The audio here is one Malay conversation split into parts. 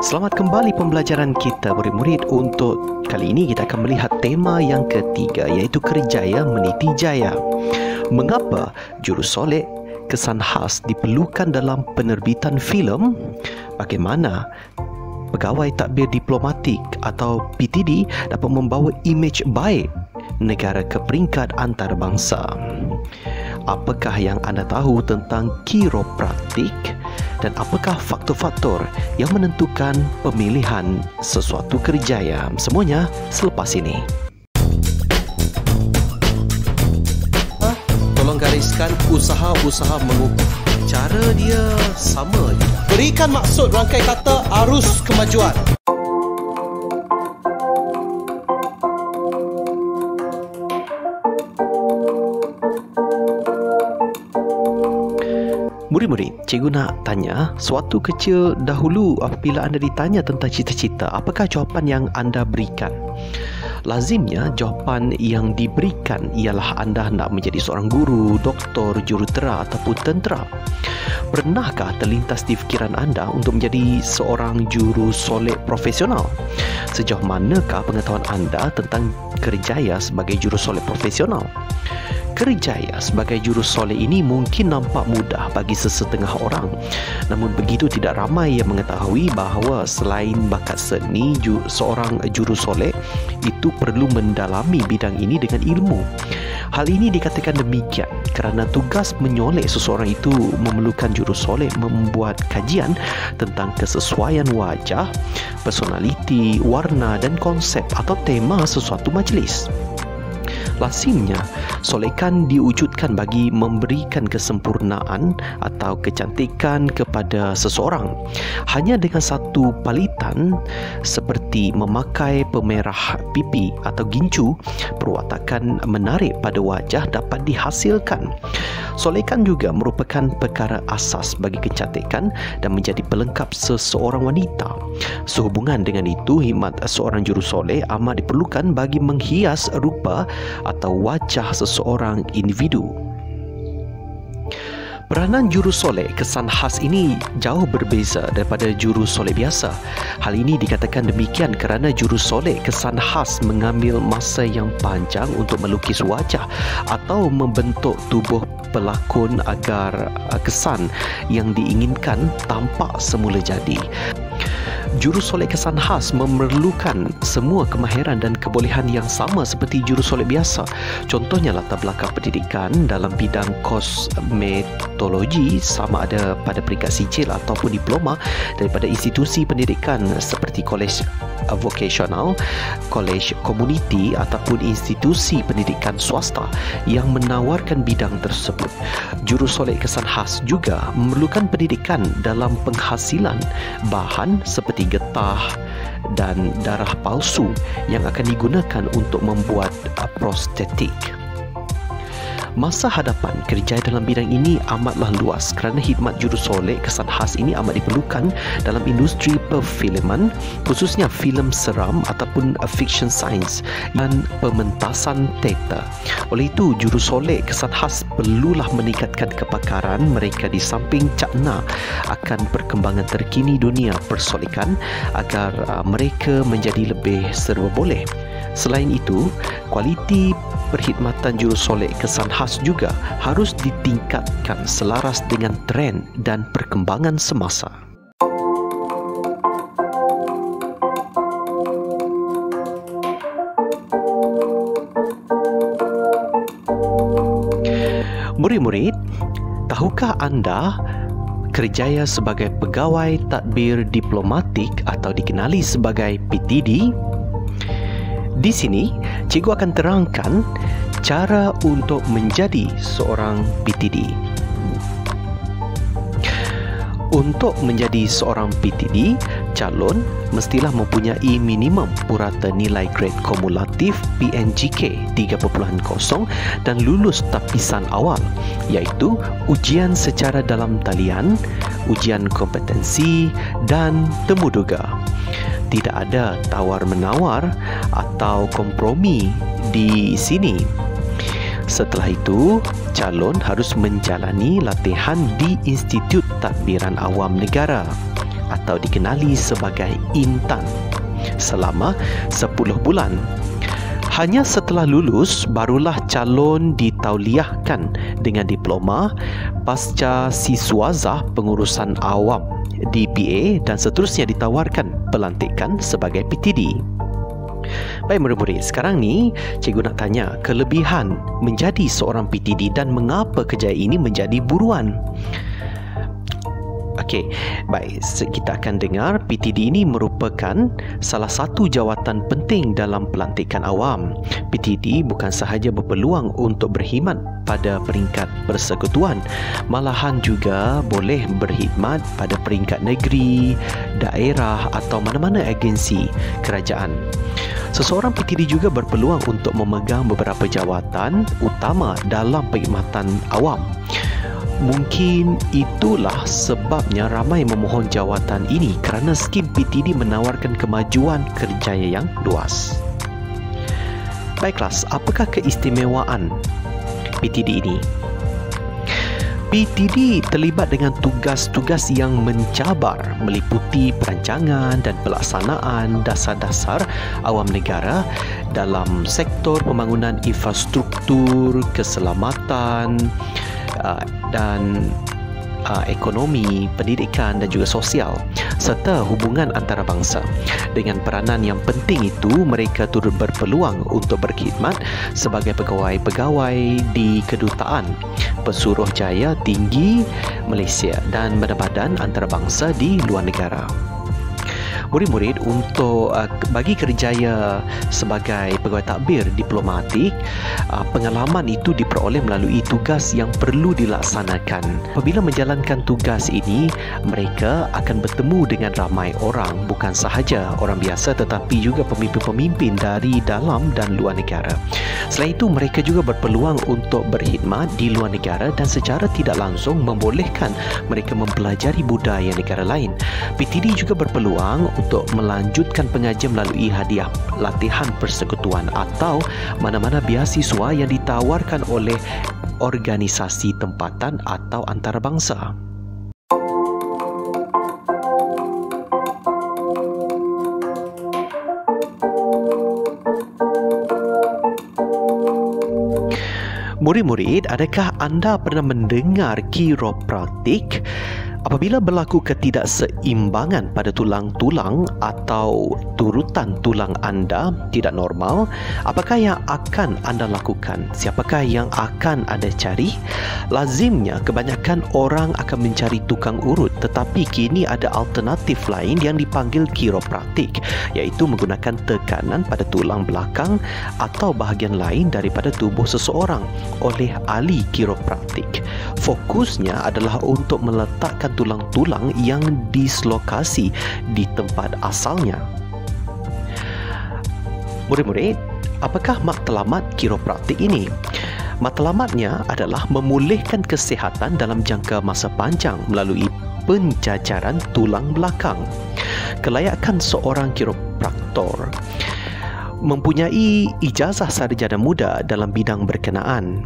Selamat kembali pembelajaran kita murid-murid. Untuk kali ini kita akan melihat tema yang ketiga, iaitu kerjaya meniti jaya. Mengapa jurusolek kesan khas diperlukan dalam penerbitan filem? Bagaimana pegawai tadbir diplomatik atau PTD dapat membawa imej baik negara ke peringkat antarabangsa? Apakah yang anda tahu tentang kiropraktik? Dan apakah faktor-faktor yang menentukan pemilihan sesuatu kerjaya? Semuanya selepas ini. Tolong gariskan usaha-usaha mengukur. Cara dia sama je. Berikan maksud rangkai kata arus kemajuan. Murid-murid, cikgu nak tanya, suatu kecil dahulu apabila anda ditanya tentang cita-cita, apakah jawapan yang anda berikan? Lazimnya jawapan yang diberikan ialah anda hendak menjadi seorang guru, doktor, jurutera ataupun tentera. Pernahkah terlintas di fikiran anda untuk menjadi seorang jurusolek profesional? Sejauh manakah pengetahuan anda tentang kerjaya sebagai jurusolek profesional? Kerjaya sebagai jurusolek ini mungkin nampak mudah bagi sesetengah orang. Namun begitu tidak ramai yang mengetahui bahawa selain bakat seni, seorang jurusolek itu perlu mendalami bidang ini dengan ilmu. Hal ini dikatakan demikian kerana tugas menyolek seseorang itu memerlukan jurusolek membuat kajian tentang kesesuaian wajah, personaliti, warna dan konsep atau tema sesuatu majlis. Lazimnya, solekan diwujudkan bagi memberikan kesempurnaan atau kecantikan kepada seseorang. Hanya dengan satu palitan seperti memakai pemerah pipi atau gincu, perwatakan menarik pada wajah dapat dihasilkan. Solekan juga merupakan perkara asas bagi kecantikan dan menjadi pelengkap seseorang wanita. Sehubungan dengan itu, khidmat seorang jurusolek amat diperlukan bagi menghias rupa atau wajah seseorang individu. Peranan jurusolek kesan khas ini jauh berbeza daripada jurusolek biasa. Hal ini dikatakan demikian kerana jurusolek kesan khas mengambil masa yang panjang untuk melukis wajah atau membentuk tubuh pelakon agar kesan yang diinginkan tampak semula jadi. Jurusolek kesan khas memerlukan semua kemahiran dan kebolehan yang sama seperti jurusolek biasa. Contohnya latar belakang pendidikan dalam bidang kosmetologi sama ada pada peringkat sijil ataupun diploma daripada institusi pendidikan seperti kolej vokasional, kolej komuniti ataupun institusi pendidikan swasta yang menawarkan bidang tersebut. Jurusolek kesan khas juga memerlukan pendidikan dalam penghasilan bahan seperti getah dan darah palsu yang akan digunakan untuk membuat prostetik. Masa hadapan kerjaya dalam bidang ini amatlah luas kerana khidmat jurusolek kesan khas ini amat diperlukan dalam industri perfilman, khususnya filem seram ataupun fiction science dan pementasan teater. Oleh itu, jurusolek kesan khas perlulah meningkatkan kepakaran mereka di samping cakna akan perkembangan terkini dunia persolekan agar mereka menjadi lebih serba boleh. Selain itu, kualiti perkhidmatan jurusolek kesan khas juga harus ditingkatkan selaras dengan trend dan perkembangan semasa. Murid-murid, tahukah anda kerjaya sebagai pegawai tadbir diplomatik atau dikenali sebagai PTD? Di sini, cikgu akan terangkan cara untuk menjadi seorang PTD. Untuk menjadi seorang PTD, calon mestilah mempunyai minimum purata nilai grade kumulatif PNGK 3.0 dan lulus tapisan awal, iaitu ujian secara dalam talian, ujian kompetensi dan temuduga. Tidak ada tawar-menawar atau kompromi di sini. Setelah itu, calon harus menjalani latihan di Institut Tadbiran Awam Negara atau dikenali sebagai Intan selama 10 bulan. Hanya setelah lulus barulah calon ditauliahkan dengan diploma pasca siswazah pengurusan awam DPA dan seterusnya ditawarkan pelantikan sebagai PTD. Baik murid-murid, sekarang ni cikgu nak tanya kelebihan menjadi seorang PTD dan mengapa kejayaan ini menjadi buruan. Okey, baik, kita akan dengar PTD ini merupakan salah satu jawatan penting dalam pelantikan awam. PTD bukan sahaja berpeluang untuk berkhidmat pada peringkat persekutuan, malahan juga boleh berkhidmat pada peringkat negeri, daerah atau mana-mana agensi kerajaan. Seseorang PTD juga berpeluang untuk memegang beberapa jawatan utama dalam perkhidmatan awam. Mungkin itulah sebabnya ramai memohon jawatan ini kerana skim PTD menawarkan kemajuan kerjaya yang luas. Baik kelas, apakah keistimewaan PTD ini? PTD terlibat dengan tugas-tugas yang mencabar meliputi perancangan dan pelaksanaan dasar-dasar awam negara dalam sektor pembangunan infrastruktur, keselamatan dan ekonomi, pendidikan dan juga sosial serta hubungan antarabangsa. Dengan peranan yang penting itu, mereka turut berpeluang untuk berkhidmat sebagai pegawai-pegawai di kedutaan, Pesuruhjaya Tinggi Malaysia dan badan-badan antarabangsa di luar negara. Murid-murid, untuk bagi kerjaya sebagai pegawai takbir diplomatik, pengalaman itu diperoleh melalui tugas yang perlu dilaksanakan. Apabila menjalankan tugas ini, mereka akan bertemu dengan ramai orang, bukan sahaja orang biasa tetapi juga pemimpin-pemimpin dari dalam dan luar negara. Selain itu, mereka juga berpeluang untuk berkhidmat di luar negara dan secara tidak langsung membolehkan mereka mempelajari budaya negara lain. PTD juga berpeluang untuk melanjutkan pengajian melalui hadiah latihan persekutuan atau mana-mana beasiswa yang ditawarkan oleh organisasi tempatan atau antarabangsa. Murid-murid, adakah anda pernah mendengar kiropraktik? Apabila berlaku ketidakseimbangan pada tulang-tulang atau turutan tulang anda tidak normal, apakah yang akan anda lakukan? Siapakah yang akan anda cari? Lazimnya kebanyakan orang akan mencari tukang urut, tetapi kini ada alternatif lain yang dipanggil kiropraktik, iaitu menggunakan tekanan pada tulang belakang atau bahagian lain daripada tubuh seseorang oleh ahli kiropraktik. Fokusnya adalah untuk meletakkan tulang-tulang yang dislokasi di tempat asalnya. Murid-murid, apakah matlamat kiropraktik ini? Matlamatnya adalah memulihkan kesihatan dalam jangka masa panjang melalui penjajaran tulang belakang. Kelayakan seorang kiropraktor mempunyai ijazah sarjana muda dalam bidang berkenaan,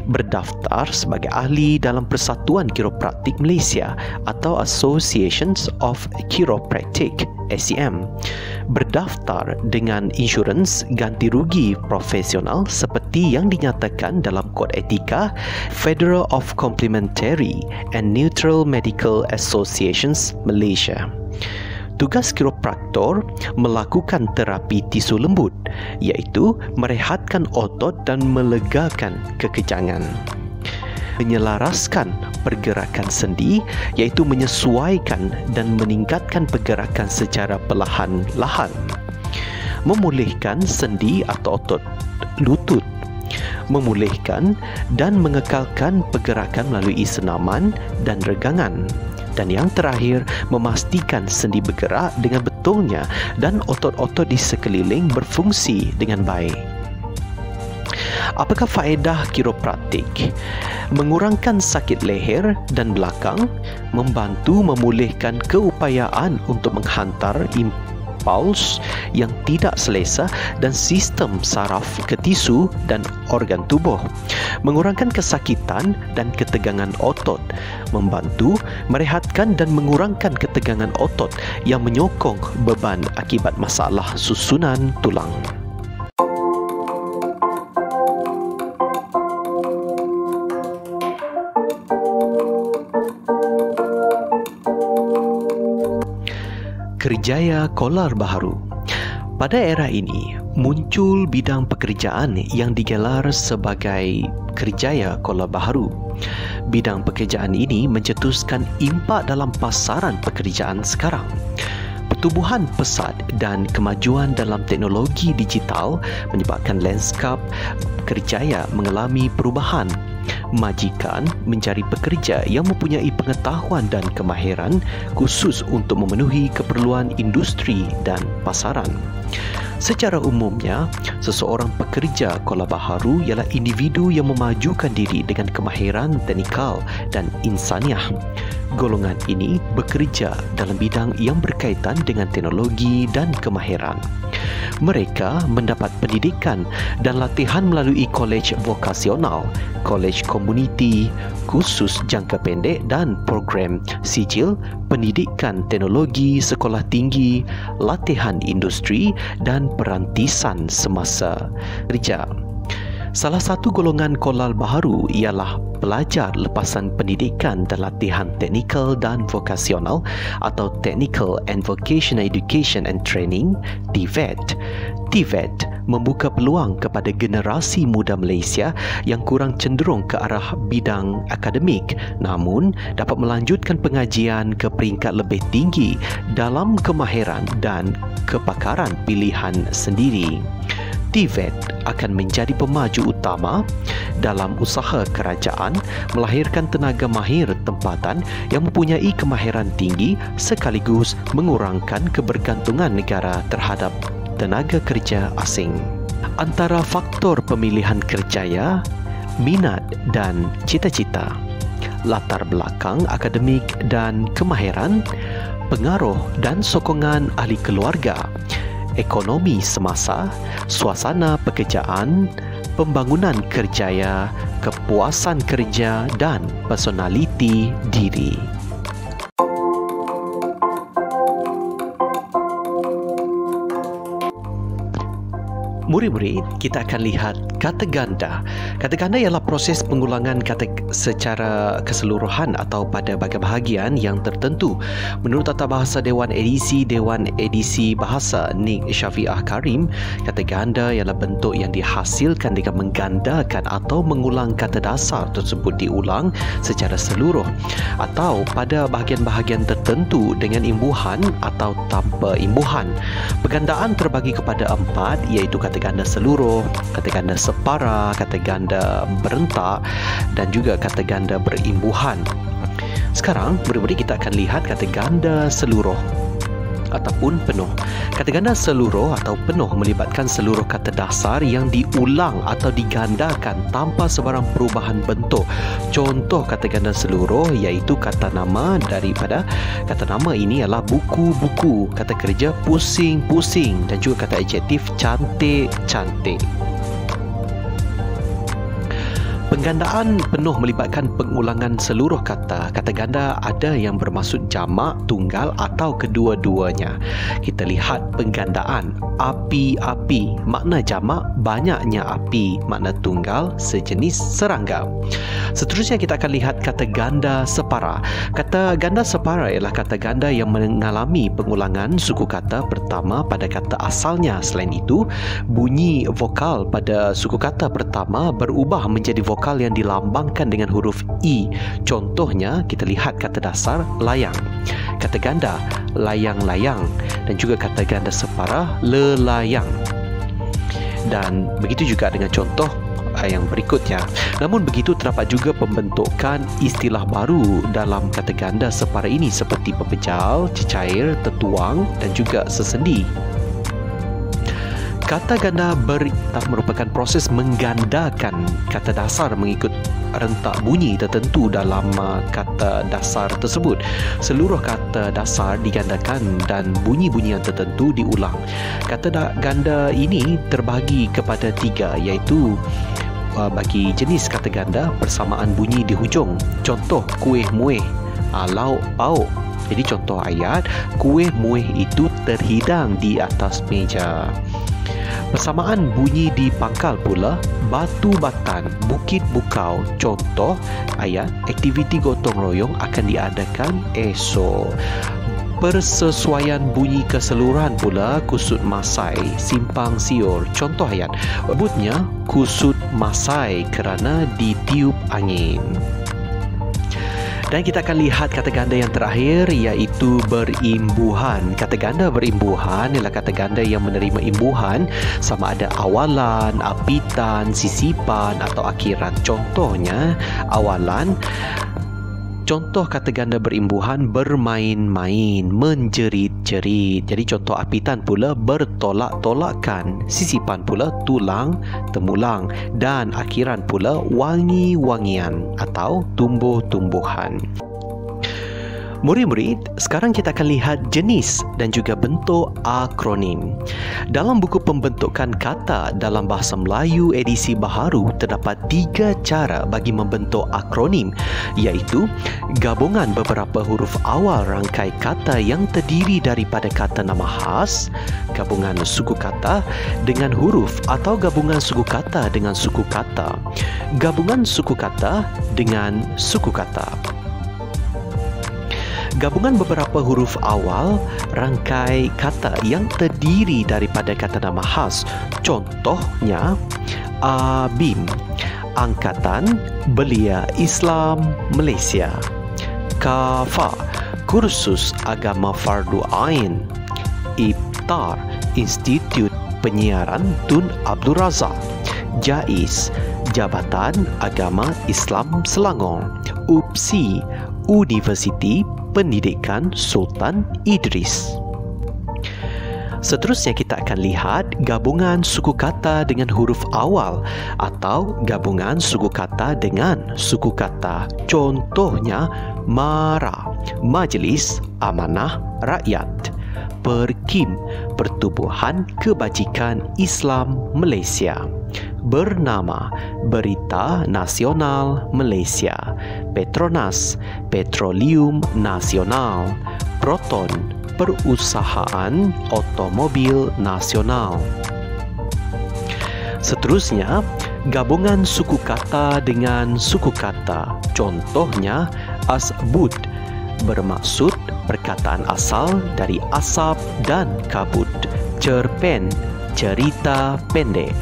berdaftar sebagai ahli dalam Persatuan Kiropraktik Malaysia atau Associations of Chiropractic (ACM), berdaftar dengan insurans ganti rugi profesional seperti yang dinyatakan dalam Kod Etika Federal of Complementary and Neutral Medical Associations Malaysia. Tugas kiropraktor melakukan terapi tisu lembut, iaitu merehatkan otot dan melegakan kekejangan. Menyelaraskan pergerakan sendi, iaitu menyesuaikan dan meningkatkan pergerakan secara perlahan-lahan. Memulihkan sendi atau otot lutut. Memulihkan dan mengekalkan pergerakan melalui senaman dan regangan. Dan yang terakhir, memastikan sendi bergerak dengan betulnya dan otot-otot di sekeliling berfungsi dengan baik. Apakah faedah kiropraktik? Mengurangkan sakit leher dan belakang, membantu memulihkan keupayaan untuk menghantar puls yang tidak selesa dan sistem saraf ke tisu dan organ tubuh, mengurangkan kesakitan dan ketegangan otot, membantu merehatkan dan mengurangkan ketegangan otot yang menyokong beban akibat masalah susunan tulang. Kerjaya kolar baharu. Pada era ini, muncul bidang pekerjaan yang digelar sebagai kerjaya kolar baharu. Bidang pekerjaan ini mencetuskan impak dalam pasaran pekerjaan sekarang. Pertumbuhan pesat dan kemajuan dalam teknologi digital menyebabkan lanskap kerjaya mengalami perubahan. Majikan mencari pekerja yang mempunyai pengetahuan dan kemahiran khusus untuk memenuhi keperluan industri dan pasaran. Secara umumnya, seseorang pekerja kolar baharu ialah individu yang memajukan diri dengan kemahiran teknikal dan insaniah. Golongan ini bekerja dalam bidang yang berkaitan dengan teknologi dan kemahiran. Mereka mendapat pendidikan dan latihan melalui kolej vokasional, kolej komuniti, kursus jangka pendek dan program sijil, pendidikan teknologi, sekolah tinggi, latihan industri dan perantisan semasa kerja. Salah satu golongan kolar baharu ialah pelajar lepasan pendidikan dan latihan teknikal dan vokasional atau Technical and Vocational Education and Training, TVET. TVET membuka peluang kepada generasi muda Malaysia yang kurang cenderung ke arah bidang akademik namun dapat melanjutkan pengajian ke peringkat lebih tinggi dalam kemahiran dan kepakaran pilihan sendiri. TVET akan menjadi pemaju utama dalam usaha kerajaan melahirkan tenaga mahir tempatan yang mempunyai kemahiran tinggi sekaligus mengurangkan kebergantungan negara terhadap tenaga kerja asing. Antara faktor pemilihan kerjaya, minat dan cita-cita, latar belakang akademik dan kemahiran, pengaruh dan sokongan ahli keluarga, ekonomi semasa, suasana pekerjaan, pembangunan kerjaya, kepuasan kerja dan personaliti diri. Murid-murid, kita akan lihat kata ganda. Kata ganda ialah proses pengulangan kata secara keseluruhan atau pada bahagian yang tertentu. Menurut Tata Bahasa Dewan Edisi Bahasa Nik Syafiah Karim, kata ganda ialah bentuk yang dihasilkan dengan menggandakan atau mengulang kata dasar tersebut diulang secara seluruh atau pada bahagian-bahagian tertentu dengan imbuhan atau tanpa imbuhan. Pergandaan terbagi kepada 4 iaitu kata ganda seluruh, kata ganda separa, kata ganda berentak dan juga kata ganda berimbuhan. Sekarang, murid-murid kita akan lihat kata ganda seluruh ataupun penuh. Kata ganda seluruh atau penuh melibatkan seluruh kata dasar yang diulang atau digandakan tanpa sebarang perubahan bentuk. Contoh kata ganda seluruh iaitu kata nama daripada kata nama ini ialah buku-buku, kata kerja pusing-pusing dan juga kata adjektif cantik-cantik. Penggandaan penuh melibatkan pengulangan seluruh kata. Kata ganda ada yang bermaksud jamak, tunggal atau kedua-duanya. Kita lihat penggandaan. Api-api, makna jamak, banyaknya api, makna tunggal, sejenis serangga. Seterusnya kita akan lihat kata ganda separa. Kata ganda separa ialah kata ganda yang mengalami pengulangan suku kata pertama pada kata asalnya. Selain itu, bunyi vokal pada suku kata pertama berubah menjadi vokal yang dilambangkan dengan huruf I. Contohnya, kita lihat kata dasar layang. Kata ganda layang-layang dan juga kata ganda separa lelayang. Dan begitu juga dengan contoh yang berikutnya. Namun begitu terdapat juga pembentukan istilah baru dalam kata ganda separa ini seperti pepejal, cecair, tertuang dan juga sesendi. Kata ganda merupakan proses menggandakan kata dasar mengikut rentak bunyi tertentu dalam kata dasar tersebut. Seluruh kata dasar digandakan dan bunyi-bunyian tertentu diulang. Kata ganda ini terbahagi kepada 3, iaitu bagi jenis kata ganda persamaan bunyi di hujung. Contoh kuih muih, lauk pauk. Jadi contoh ayat, kuih muih itu terhidang di atas meja. Persamaan bunyi di pangkal pula, batu batan, bukit bukau. Contoh ayat, aktiviti gotong royong akan diadakan esok. Persesuaian bunyi keseluruhan pula, kusut masai, simpang siur. Contoh ayat, sebutnya kusut masai kerana ditiup angin. Dan kita akan lihat kata ganda yang terakhir, iaitu berimbuhan. Kata ganda berimbuhan ialah kata ganda yang menerima imbuhan sama ada awalan, apitan, sisipan atau akhiran. Contohnya awalan. Contoh kata ganda berimbuhan, bermain-main, menjerit-jerit. Jadi contoh apitan pula, bertolak-tolakan. Sisipan pula, tulang temulang. Dan akhiran pula, wangi-wangian atau tumbuh-tumbuhan. Murid-murid, sekarang kita akan lihat jenis dan juga bentuk akronim. Dalam buku pembentukan kata dalam bahasa Melayu edisi baharu, terdapat 3 cara bagi membentuk akronim, iaitu gabungan beberapa huruf awal rangkai kata yang terdiri daripada kata nama khas, gabungan suku kata dengan huruf atau gabungan suku kata dengan suku kata, gabungan suku kata dengan suku kata. Gabungan beberapa huruf awal rangkai kata yang terdiri daripada kata nama khas. Contohnya BIM, Angkatan Belia Islam Malaysia. KAFA, Kursus Agama Fardu Ain. IFTAR, Institut Penyiaran Tun Abdul Razak. JAIS, Jabatan Agama Islam Selangor. UPSI, Universiti Pendidikan Sultan Idris. Seterusnya kita akan lihat gabungan suku kata dengan huruf awal atau gabungan suku kata dengan suku kata. Contohnya MARA, Majlis Amanah Rakyat. PERKIM, Pertubuhan Kebajikan Islam Malaysia. Bernama, Berita Nasional Malaysia. Petronas, Petroleum Nasional. Proton, Perusahaan Otomobil Nasional. Seterusnya, gabungan suku kata dengan suku kata. Contohnya, asbut, bermaksud perkataan asal dari asap dan kabut. Cerpen, cerita pendek.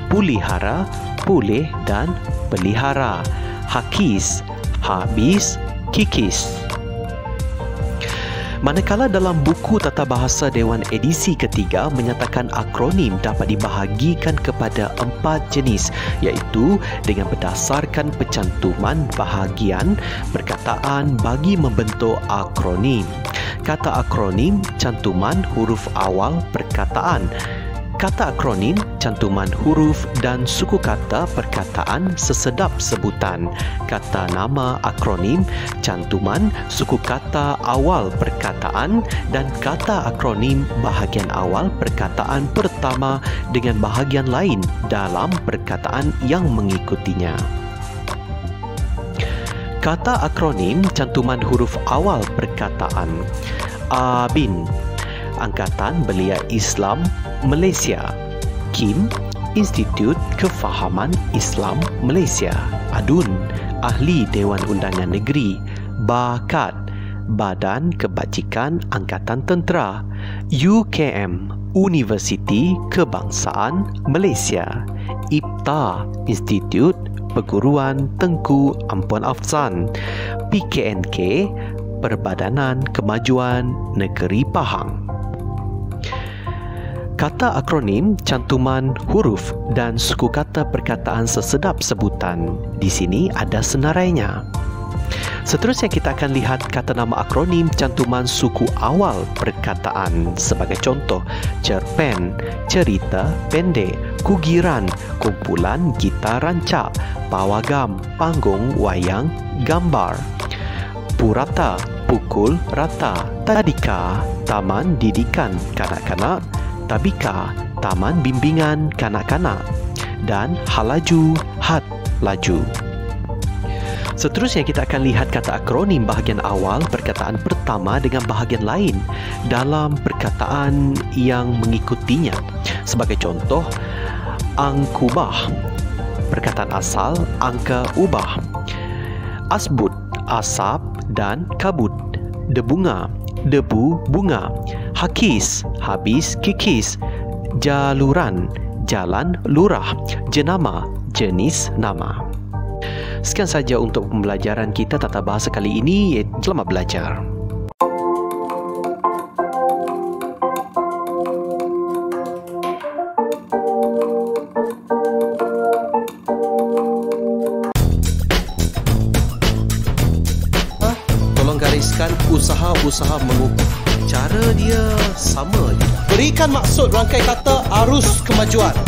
Pulihara, pulih dan pelihara. Hakis, habis, kikis. Manakala dalam buku Tata Bahasa Dewan edisi ketiga menyatakan akronim dapat dibahagikan kepada 4 jenis, iaitu dengan berdasarkan pencantuman bahagian perkataan bagi membentuk akronim. Kata akronim, cantuman huruf awal perkataan. Kata akronim, cantuman huruf dan suku kata perkataan sesedap sebutan. Kata nama akronim, cantuman suku kata awal perkataan dan kata akronim bahagian awal perkataan pertama dengan bahagian lain dalam perkataan yang mengikutinya. Kata akronim, cantuman huruf awal perkataan. ABIN, Angkatan Belia Islam Malaysia. KIM, Institut Kefahaman Islam Malaysia. ADUN, Ahli Dewan Undangan Negeri. BAKAT, Badan Kebajikan Angkatan Tentera. UKM, Universiti Kebangsaan Malaysia. IPTA, Institut Perguruan Tengku Ampuan Afzan. PKNK, Perbadanan Kemajuan Negeri Pahang. Kata akronim, cantuman huruf dan suku kata perkataan sesedap sebutan. Di sini ada senarainya. Seterusnya kita akan lihat kata nama akronim cantuman suku awal perkataan. Sebagai contoh, cerpen, cerita pendek, kugiran, kumpulan gitar rancak, pawagam, panggung, wayang, gambar. Purata, pukul rata. Tadika, taman didikan kanak-kanak. Tabika, taman bimbingan kanak-kanak. Dan halaju, hat laju. Seterusnya kita akan lihat kata akronim bahagian awal perkataan pertama dengan bahagian lain dalam perkataan yang mengikutinya. Sebagai contoh, angkubah, perkataan asal angka ubah. Asbut, asap dan kabut. Debunga, debu bunga. Hakis, habis kikis. Jaluran, jalan lurah. Jenama, jenis nama. Sekian saja untuk pembelajaran kita tata bahasa kali ini. Selamat belajar. Tolong gariskan usaha-usaha mengukur. Cara dia sama je. Berikan maksud rangkai kata arus kemajuan.